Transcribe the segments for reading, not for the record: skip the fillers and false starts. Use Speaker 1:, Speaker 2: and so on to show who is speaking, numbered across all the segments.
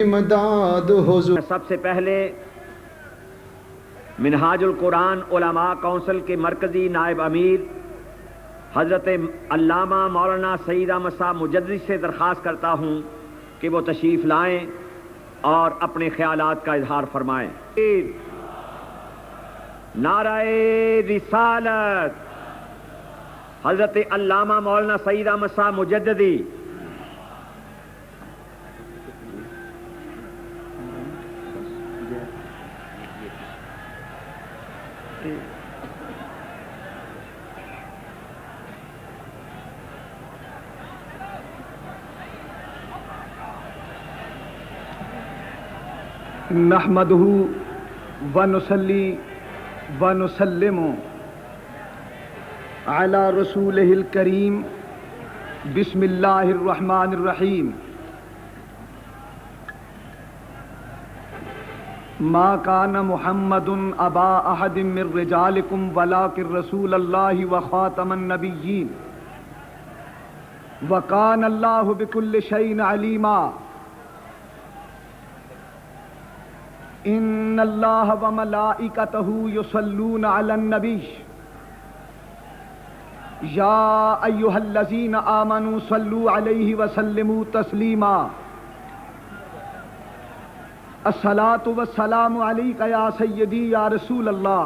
Speaker 1: مداد حضور
Speaker 2: سب سے پہلے منہاج القرآن علماء کونسل کے مرکزی نائب امیر حضرت علامہ مولانا سعید احمد صاحب مجددی سے درخواست کرتا ہوں کہ وہ تشریف لائیں اور اپنے خیالات کا اظہار فرمائیں۔ نعرہ رسالت حضرت علامہ مولانا سعید احمد صاحب مجددی۔
Speaker 3: نحمدہ ونصلی ونسلم علی رسولہ الکریم بسم اللہ الرحمن الرحیم۔ ما کان محمد ابا احد من رجالکم ولکن رسول اللہ وخاتم النبیین وکان اللہ بکل شیء علیما۔ ان اللہ وملائکتہ یصلون علی النبی یا ایھا الذین آمنوا صلوا علیہ وسلموا تسلیما۔ الصلاۃ والسلام علیک یا سیدی یا رسول اللہ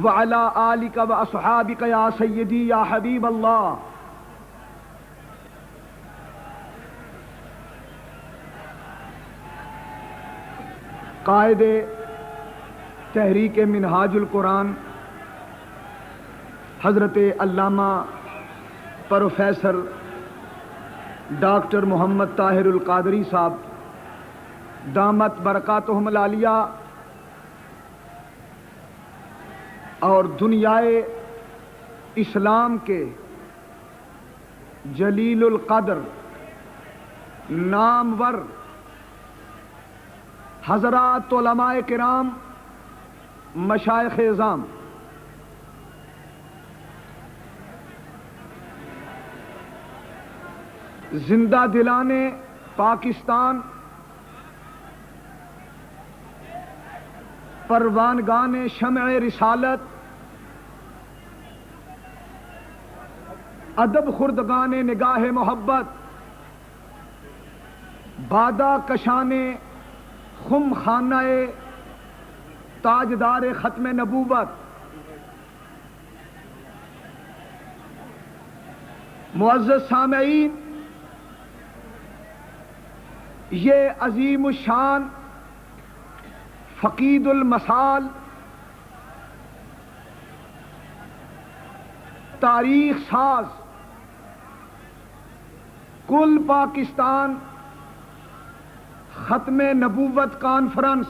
Speaker 3: وعلی آلک واصحابک یا سیدی یا حبیب اللہ۔ قائد تحریک منہاج القرآن حضرت علامہ پروفیسر ڈاکٹر محمد طاہر القادری صاحب دامت برکاتہم العالیہ اور دنیائے اسلام کے جلیل القدر نامور حضرات علماء کرام مشائخ اعظام، زندہ دلان پاکستان، پروانگان شمع رسالت، ادب خردگان نگاہ محبت، بادہ کشان خم خانہ تاجدار ختم نبوت، معزز سامعین، یہ عظیم الشان فقید المثال تاریخ ساز کل پاکستان ختم نبوت کانفرنس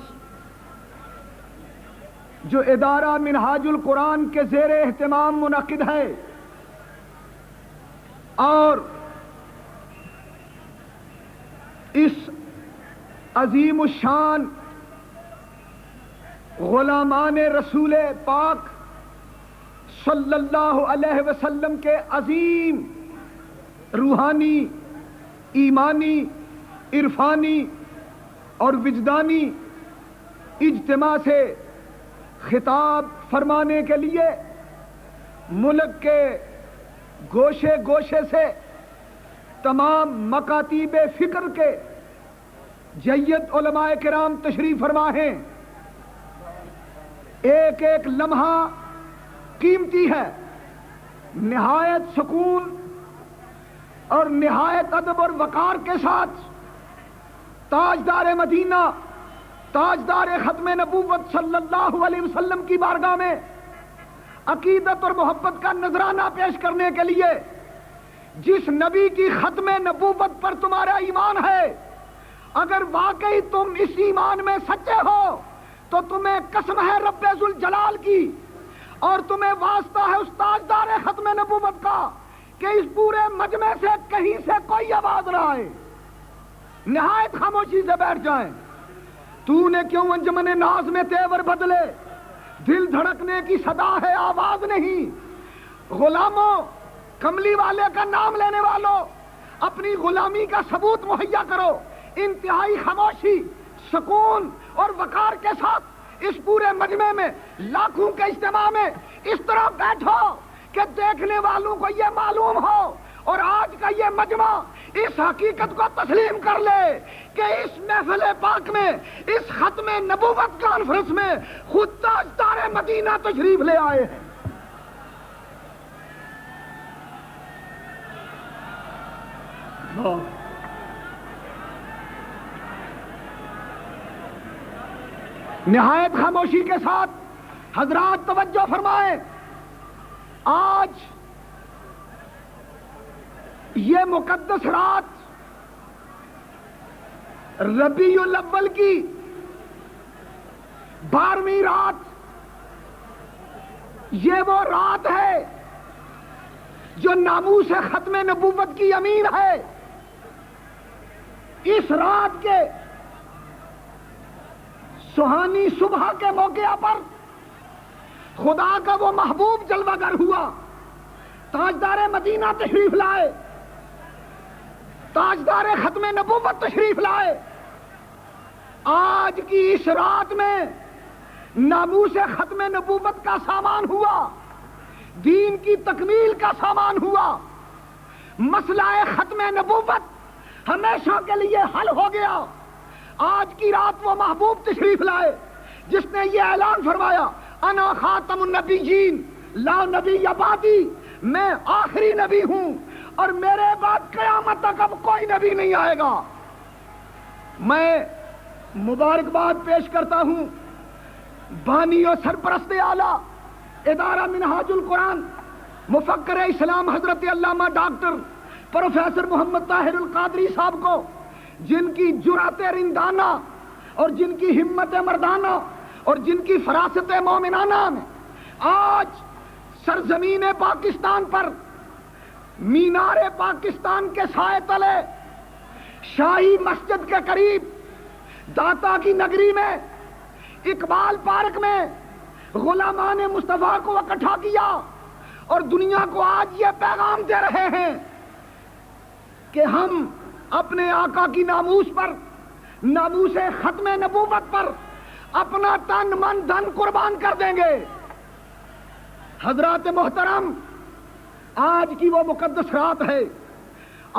Speaker 3: جو ادارہ منہاج القرآن کے زیر اہتمام منعقد ہے اور اس عظیم الشان غلامان رسول پاک صلی اللہ علیہ وسلم کے عظیم روحانی، ایمانی، عرفانی اور وجدانی اجتماع سے خطاب فرمانے کے لیے ملک کے گوشے گوشے سے تمام مکاتیب فکر کے جید علماء کرام تشریف فرما ہیں۔ ایک ایک لمحہ قیمتی ہے، نہایت سکون اور نہایت ادب اور وقار کے ساتھ تاجدار مدینہ، تاجدار ختم نبوت صلی اللہ علیہ وسلم کی بارگاہ میں عقیدت اور محبت کا نذرانہ پیش کرنے کے لیے، جس نبی کی ختم نبوت پر تمہارا ایمان ہے، اگر واقعی تم اس ایمان میں سچے ہو تو تمہیں قسم ہے رب ذوالجلال کی اور تمہیں واسطہ ہے اس تاجدار ختم نبوت کا کہ اس پورے مجمع سے کہیں سے کوئی آواز نہ آئے، نہایت خاموشی سے بیٹھ جائیں۔ تو نے کیوں انجمن ناز میں تیور بدلے، دل دھڑکنے کی صدا ہے آواز نہیں۔ غلاموں، کملی والے کا نام لینے والوں، اپنی غلامی کا ثبوت مہیا کرو۔ انتہائی خاموشی، سکون اور وقار کے ساتھ اس پورے مجمع میں، لاکھوں کے اجتماع میں اس طرح بیٹھو کہ دیکھنے والوں کو یہ معلوم ہو اور آج کا یہ مجمع اس حقیقت کو تسلیم کر لے کہ اس محفل پاک میں، اس ختم نبوت کانفرنس میں خود تاجدار مدینہ تشریف لے آئے ہیں۔ نہایت خاموشی کے ساتھ حضرات توجہ فرمائیں، آج یہ مقدس رات ربیع الاول کی 12ویں رات، یہ وہ رات ہے جو ناموس ختم نبوت کی امین ہے۔ اس رات کے سہانی صبح کے موقع پر خدا کا وہ محبوب جلوہ گر ہوا، تاجدار مدینہ تشریف لائے، تاجدار ختم نبوت تشریف لائے۔ آج کی اس رات میں ناموس ختم نبوت کا سامان ہوا، دین کی تکمیل کا سامان ہوا، مسئلہ ختم نبوت ہمیشہ کے لیے حل ہو گیا۔ آج کی رات وہ محبوب تشریف لائے جس نے یہ اعلان فرمایا، انا خاتم النبیین لا نبی بعدی، میں آخری نبی ہوں اور میرے بعد قیامت تک اب کوئی نبی نہیں آئے گا۔ میں مبارکباد پیش کرتا ہوں بانی و سرپرست اعلیٰ ادارہ منہاج القرآن، مفکر اسلام حضرت علامہ ڈاکٹر پروفیسر محمد طاہر القادری صاحب کو، جن کی جرأت رندانہ اور جن کی ہمت مردانہ اور جن کی فراست مومنانہ میں آج سرزمین پاکستان پر مینار پاکستان کے سائے تلے شاہی مسجد کے قریب داتا کی نگری میں اقبال پارک میں غلامان مصطفیٰ کو اکٹھا کیا اور دنیا کو آج یہ پیغام دے رہے ہیں کہ ہم اپنے آقا کی ناموس پر، ناموس ختم نبوت پر اپنا تن من دھن قربان کر دیں گے۔ حضرات محترم، آج کی وہ مقدس رات ہے،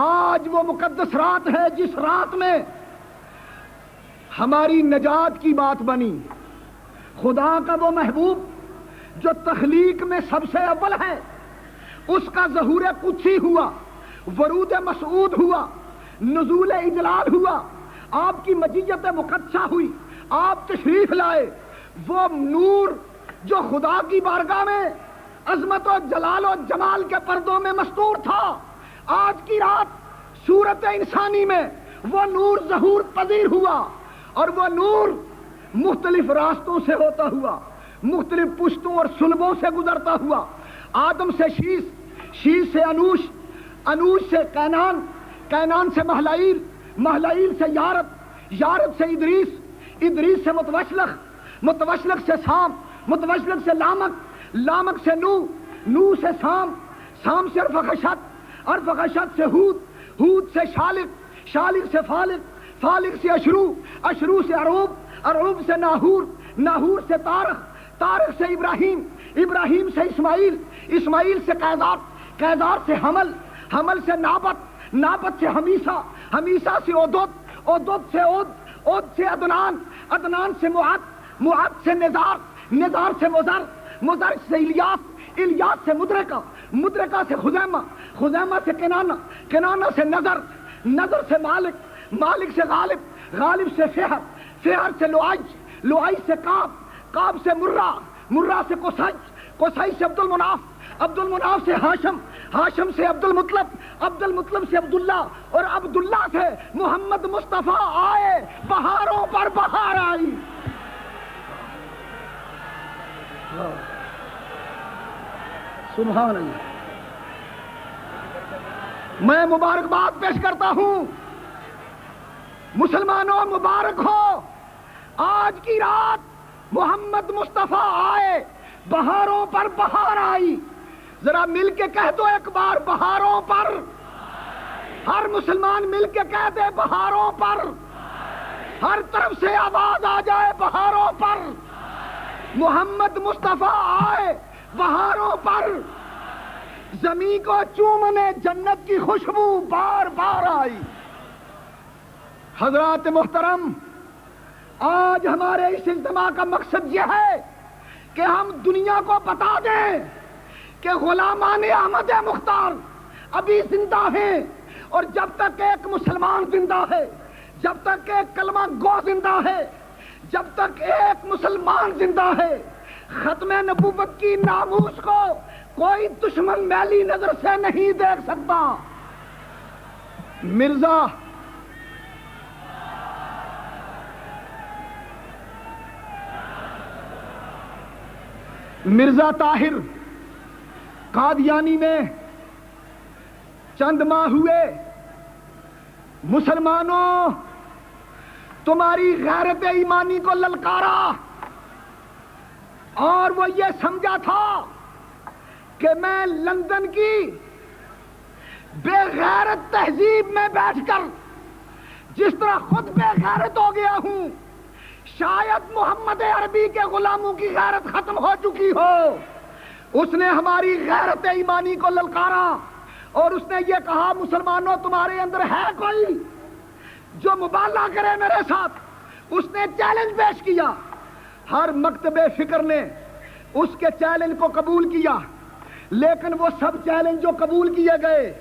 Speaker 3: آج وہ مقدس رات ہے جس رات میں ہماری نجات کی بات بنی۔ خدا کا وہ محبوب جو تخلیق میں سب سے اول ہے، اس کا ظہور قدسی ہوا، ورود مسعود ہوا، نزول اجلال ہوا، آپ کی مجیت مقدسہ ہوئی، آپ تشریف لائے۔ وہ نور جو خدا کی بارگاہ میں عظمت و جلال و جمال کے پردوں میں مستور تھا، آج کی رات صورت انسانی میں وہ نور ظہور پذیر ہوا، اور وہ نور مختلف راستوں سے ہوتا ہوا، مختلف پشتوں اور سلبوں سے گزرتا ہوا، آدم سے شیش، شیش سے انوش، انوش سے کینان، کینان سے مہلائیل، مہلائیل سے یارد، یارد سے ادریس، ادریس سے متوشلخ، متوشلخ سے سام، متوشلخ سے لامک، لامک سے نو، نو سے سام، سام سے ارفخشت، ارفخشت سے ہود، ہود سے شالق، شالق سے فالق، فالق سے اشرو، اشرو سے عروب، عروب سے ناہور، ناہور سے تارخ، تارخ سے ابراہیم، ابراہیم سے اسماعیل، اسماعیل سے قیدار، قیدار سے حمل، حمل سے نابت، نابت سے حمیسہ، حمیسہ سے اودد، اودد سے اود، اود سے عدنان، عدنان سے معد، معد سے نزار، نزار سے مزر، مزر سے الیاس، الیاس سے مدرکہ، مدرکہ سے خزیمہ، خزیمہ سے کنانہ، کنانہ سے نظر، نظر سے مالک، مالک سے غالب، غالب سے فہر، فہر سے لؤی، لؤی سے کعب، کعب سے مرہ، مرہ سے قصی، قصی سے عبد المناف، عبد المناف سے ہاشم، ہاشم سے عبد المطلب، عبد المطلب سے عبداللہ، اور عبداللہ سے محمد مصطفیٰ آئے، بہاروں پر بہار آئی۔ سبحان اللہ۔ میں مبارکباد پیش کرتا ہوں، مسلمانوں مبارک ہو، آج کی رات محمد مصطفیٰ آئے، بہاروں پر بہار آئی۔ ذرا مل کے کہہ دو ایک بار، بہاروں پر، ہر مسلمان مل کے کہہ دے بہاروں پر، ہر طرف سے آواز آ جائے بہاروں پر، محمد مصطفیٰ آئے بہاروں پر، زمین کو چومنے جنت کی خوشبو بار بار آئی۔ حضرات محترم، آج ہمارے اس اجتماع کا مقصد یہ ہے کہ ہم دنیا کو بتا دیں کہ غلامان احمد مختار ابھی زندہ ہیں، اور جب تک ایک مسلمان زندہ ہے، جب تک ایک کلمہ گو زندہ ہے، جب تک ایک مسلمان زندہ ہے، ختم نبوت کی ناموس کو کوئی دشمن میلی نظر سے نہیں دیکھ سکتا۔ مرزا طاہر قادیانی میں چند ماہ ہوئے، مسلمانوں تمہاری غیرت ایمانی کو للکارا، اور وہ یہ سمجھا تھا کہ میں لندن کی بے غیرت تہذیب میں بیٹھ کر جس طرح خود بے غیرت ہو گیا ہوں، شاید محمد عربی کے غلاموں کی غیرت ختم ہو چکی ہو۔ اس نے ہماری غیرت ایمانی کو للکارا، اور اس نے یہ کہا مسلمانوں تمہارے اندر ہے کوئی جو مبالغہ کرے میرے ساتھ؟ اس نے چیلنج پیش کیا۔ ہر مکتب فکر نے اس کے چیلنج کو قبول کیا، لیکن وہ سب چیلنج جو قبول کیے گئے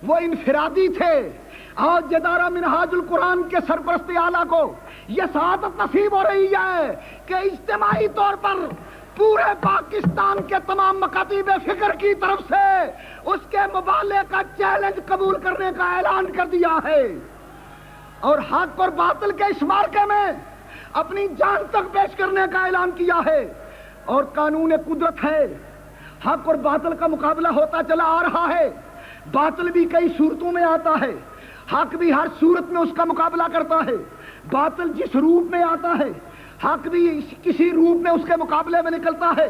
Speaker 3: وہ انفرادی تھے۔ آج ادارہ منہاج القرآن کے سرپرست اعلیٰ کو یہ سعادت نصیب ہو رہی ہے کہ اجتماعی طور پر پورے پاکستان کے تمام مکاتب فکر کی طرف سے اس کے مبالغے کا چیلنج قبول کرنے کا اعلان کر دیا ہے، اور حق اور باطل کے اس معرکے میں اپنی جان تک پیش کرنے کا اعلان کیا ہے۔ اور قانون قدرت ہے، حق اور باطل کا مقابلہ ہوتا چلا آ رہا ہے۔ باطل بھی کئی صورتوں میں آتا ہے، حق بھی ہر صورت میں اس کا مقابلہ کرتا ہے۔ باطل جس روپ میں آتا ہے، حق بھی کسی روپ میں اس کے مقابلے میں نکلتا ہے۔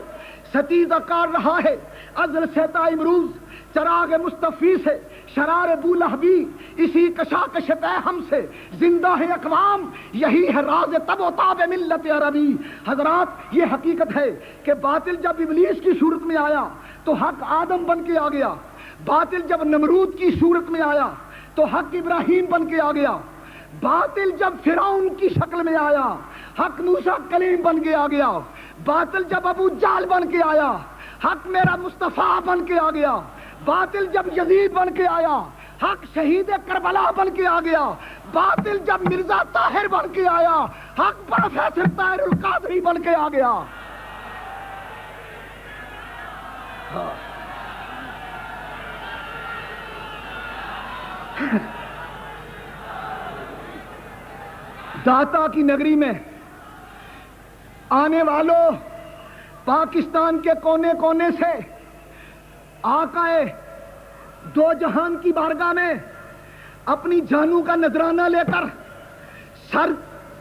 Speaker 3: ستیزہ کار رہا ہے ازل سے تا امروز، چراغ مصطفی سے شرار ابو لہبی، اسی کشاکش طے ہم سے زندہ ہے اقوام، یہی ہے راز تب و تاب ملت عربی۔ حضرات یہ حقیقت ہے کہ باطل جب ابلیس کی صورت میں آیا تو حق آدم بن کے آ گیا، باطل جب نمرود کی صورت میں آیا تو حق ابراہیم بن کے آ گیا، باطل جب فرعون کی شکل میں آیا حق موسیٰ کلیم بن کے آ گیا، باطل جب ابو جہل بن کے آیا حق میرا مصطفیٰ بن کے آ گیا، باطل جب یزید بن کے آیا حق شہید کربلا بن کے آ گیا، باطل جب مرزا طاہر بن کے آیا حق پروفیسر طاہر القادری بن کے آ گیا۔ داتا کی نگری میں آنے والوں، پاکستان کے کونے کونے سے آقا دو جہان کی بارگاہ میں اپنی جانوں کا نذرانہ لے کر، سر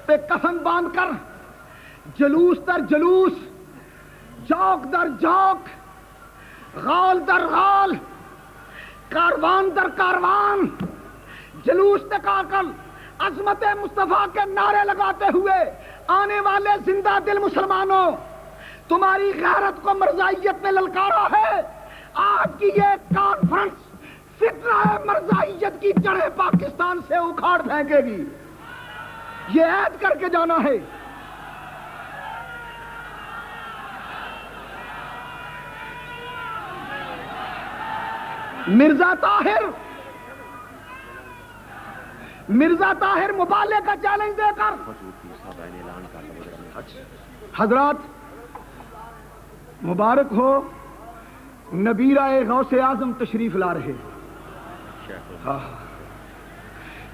Speaker 3: پہ کفن باندھ کر، جلوس در جلوس، جوق در جوق، غال در غال، کاروان در کاروان، جلوس نکال کر عظمت مصطفیٰ کے نعرے لگاتے ہوئے آنے والے زندہ دل مسلمانوں، تمہاری غیرت کو مرزائیت نے للکارا ہے۔ آج کی یہ کانفرنس فتنہ مرزائیت کی جڑیں پاکستان سے اکھاڑ پھینکے گی، یہ عہد کر کے جانا ہے۔ مرزا طاہر مبالغے کا چیلنج دے کر، حضرات مبارک ہو، نبیرہ غوث اعظم تشریف لا رہے،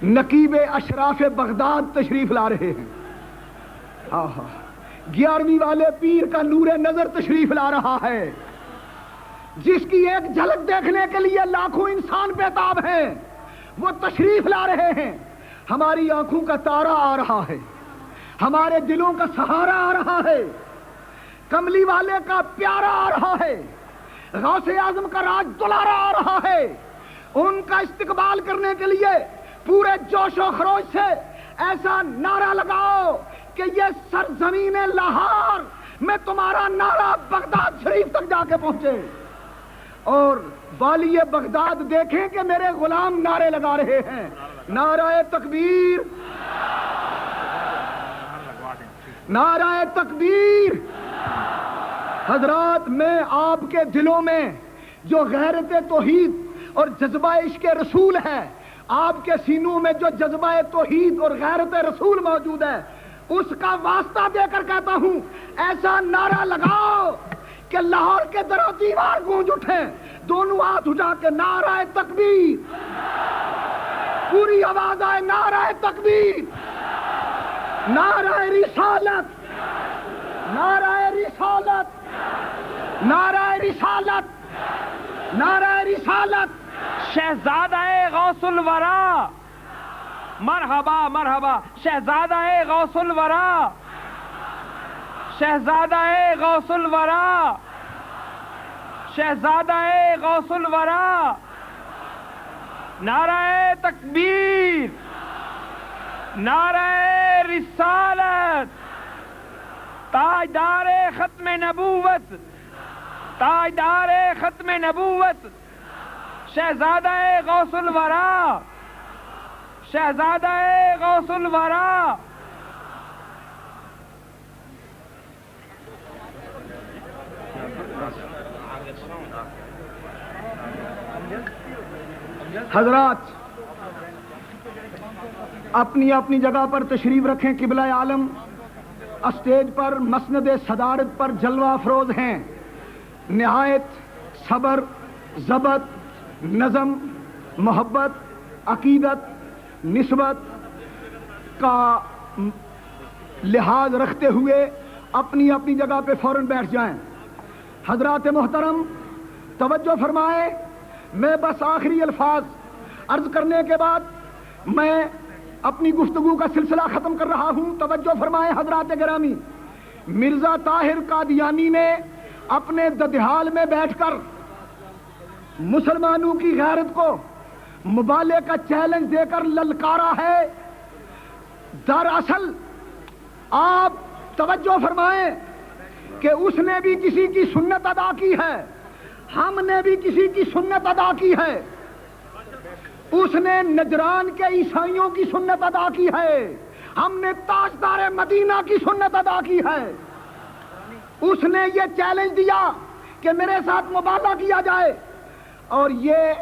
Speaker 3: نقیب اشراف بغداد تشریف لا رہے ہیں، 11ویں والے پیر کا نور نظر تشریف لا رہا ہے، جس کی ایک جھلک دیکھنے کے لیے لاکھوں انسان بیتاب ہیں، وہ تشریف لا رہے ہیں۔ ہماری آنکھوں کا تارا آ رہا ہے، ہمارے دلوں کا سہارا آ رہا ہے، کملی والے کا پیارا آ رہا ہے، غوث اعظم کا راج دلارا آ رہا ہے، ان کا استقبال کرنے کے لیے پورے جوش و خروش سے ایسا نعرہ لگاؤ کہ یہ سرزمین لاہور میں تمہارا نعرہ بغداد شریف تک جا کے پہنچے، اور والی بغداد دیکھیں کہ میرے غلام نعرے لگا رہے ہیں، نعرہ تکبیر، نعرہ تکبیر۔ حضرات، میں آپ کے دلوں میں جو غیرت توحید اور جذبہ عشق رسول ہے، آپ کے سینوں میں جو جذبہ توحید اور غیرت رسول موجود ہے، اس کا واسطہ دے کر کہتا ہوں، ایسا نعرہ لگاؤ کہ لاہور کے در و دیوار گونج اٹھیں، دونوں ہاتھ اٹھا کے نعرہ تکبیر، پوری آواز آئے نعرہ تکبیر، نعرہ رسالت، نعرہ رسالت، نعرہ رسالت، نعرہ رسالت۔
Speaker 1: شہزادہ غوث الورا، مرحبا مرحبا، شہزادہ غوث الورا، شہزادہ غوث الورا، شہزادہ غوث الورا، نعرہ تکبیر، نعرہ رسالت، تاجدار ختم نبوت، تاجدار ختم نبوت، شہزادہ غوث الورا، شہزادہ غوث الورا۔
Speaker 3: حضرات، اپنی اپنی جگہ پر تشریف رکھیں۔ قبلہ عالم اسٹیج پر مسند صدارت پر جلوہ افروز ہیں، نہایت صبر، ضبط، نظم، محبت، عقیدت، نسبت کا لحاظ رکھتے ہوئے اپنی اپنی جگہ پہ فوراً بیٹھ جائیں۔ حضرات محترم توجہ فرمائیں، میں بس آخری الفاظ عرض کرنے کے بعد میں اپنی گفتگو کا سلسلہ ختم کر رہا ہوں۔ توجہ فرمائیں حضرات گرامی، مرزا طاہر قادیانی نے اپنے ددحال میں بیٹھ کر مسلمانوں کی غیرت کو مبالغے کا چیلنج دے کر للکارا ہے۔ دراصل آپ توجہ فرمائیں کہ اس نے بھی کسی کی سنت ادا کی ہے، ہم نے بھی کسی کی سنت ادا کی ہے۔ اس نے نجران کے عیسائیوں کی سنت ادا کی ہے، ہم نے تاجدار مدینہ کی سنت ادا کی ہے۔ اس نے یہ چیلنج دیا کہ میرے ساتھ مباحثہ کیا جائے، اور یہ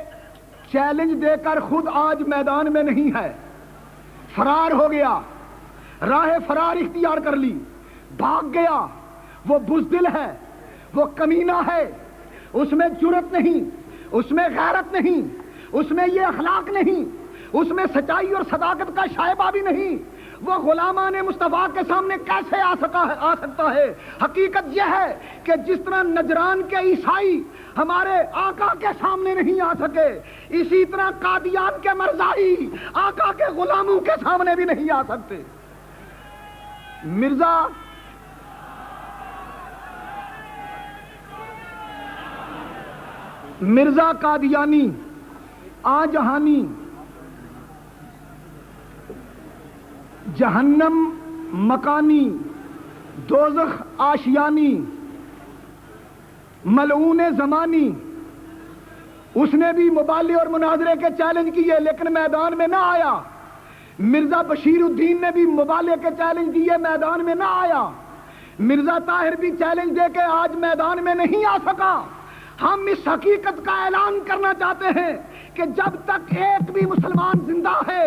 Speaker 3: چیلنج دے کر خود آج میدان میں نہیں ہے، فرار ہو گیا، راہ فرار اختیار کر لی، بھاگ گیا۔ وہ بزدل ہے، وہ کمینہ ہے، اس میں جرأت نہیں، اس میں غیرت نہیں، اس میں یہ اخلاق نہیں، اس میں سچائی اور صداقت کا شائبہ بھی نہیں۔ وہ غلامان مصطفیٰ کے سامنے کیسے آ سکتا ہے؟ حقیقت یہ ہے کہ جس طرح نجران کے عیسائی ہمارے آقا کے سامنے نہیں آ سکے، اسی طرح قادیان کے مرزائی آقا کے غلاموں کے سامنے بھی نہیں آ سکتے۔ مرزا قادیانی، آجہانی، جہنم مکانی، دوزخ آشیانی، ملعون زمانی، اس نے بھی مبالغے اور مناظرے کے چیلنج کیے لیکن میدان میں نہ آیا۔ مرزا بشیر الدین نے بھی مبالغے کے چیلنج دیے، میدان میں نہ آیا۔ مرزا طاہر بھی چیلنج دے کے آج میدان میں نہیں آ سکا۔ ہم اس حقیقت کا اعلان کرنا چاہتے ہیں کہ جب تک ایک بھی مسلمان زندہ ہے،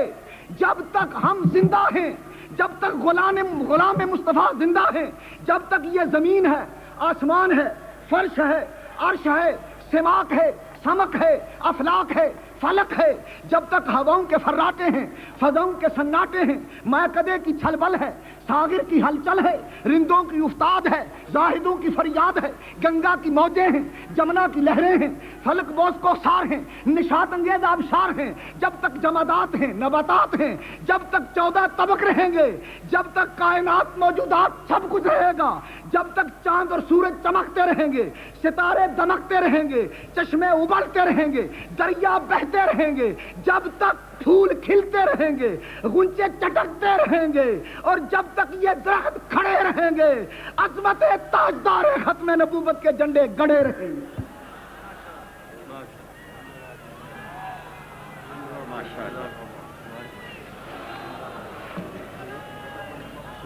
Speaker 3: جب تک ہم زندہ ہیں، جب تک غلام مصطفیٰ زندہ ہیں، جب تک یہ زمین ہے، آسمان ہے، فرش ہے، عرش ہے، سماک ہے، سمک ہے، افلاک ہے، فلک ہے، جب تک ہواؤں کے فراٹے ہیں، فضاؤں کے سناٹے ہیں، مائکدے کی چھل بل ہے، ساغر کی ہلچل ہے، رندوں کی افتاد ہے، زاہدوں کی فریاد ہے، گنگا کی موجیں ہیں، جمنا کی لہریں ہیں، فلک بوس کو سار ہیں، نشاط انگیز آبشار ہیں، جب تک جمادات ہیں، نباتات ہیں، جب تک 14 طبق رہیں گے، جب تک کائنات موجودات سب کچھ رہے گا، جب تک چاند اور سورج چمکتے رہیں گے، ستارے دمکتے رہیں گے، چشمے ابلتے رہیں گے، دریا بہتے رہتے رہیں گے، جب تک پھول کھلتے رہیں گے، غنچے چٹکتے رہیں گے، اور جب تک یہ درخت کھڑے رہیں گے، عظمت تاجدار ختم نبوت کے جھنڈے گڑے رہیں گے۔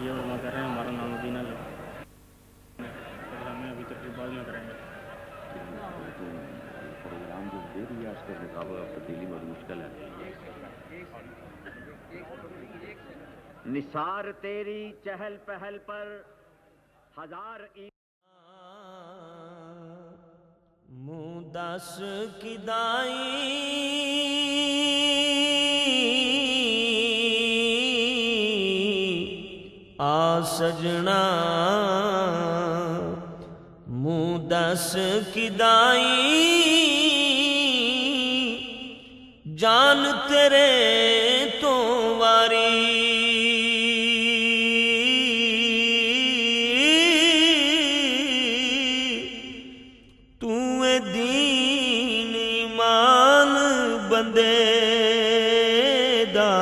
Speaker 4: یہ علماء کہہ رہے ہیں ہمارا نام مدینہ لو، ہمیں ابھی تک بعد میں کریں گے۔
Speaker 2: پروگرام جو دے رہی ہے اس کے مطابق تبدیلی بہت مشکل ہے۔ نثار تیری چہل پہل پر ہزار
Speaker 5: منہ دس کدائی آ سجنا، منہ دس کدائی جان تیرے تو واری، تو دین ایمان بندے دا،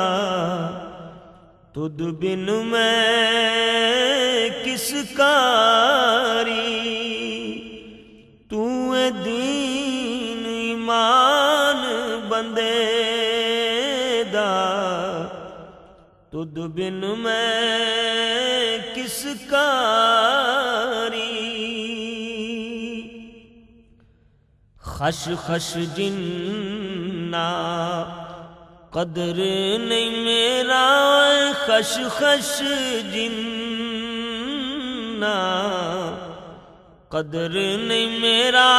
Speaker 5: تجھ بن میں کس کاری، تو دین ایمان بندے دا، تجھ بن میں کس کاری، خش خش جنہ قدر نہیں میرا، خش خش جنہ قدر نہیں میرا،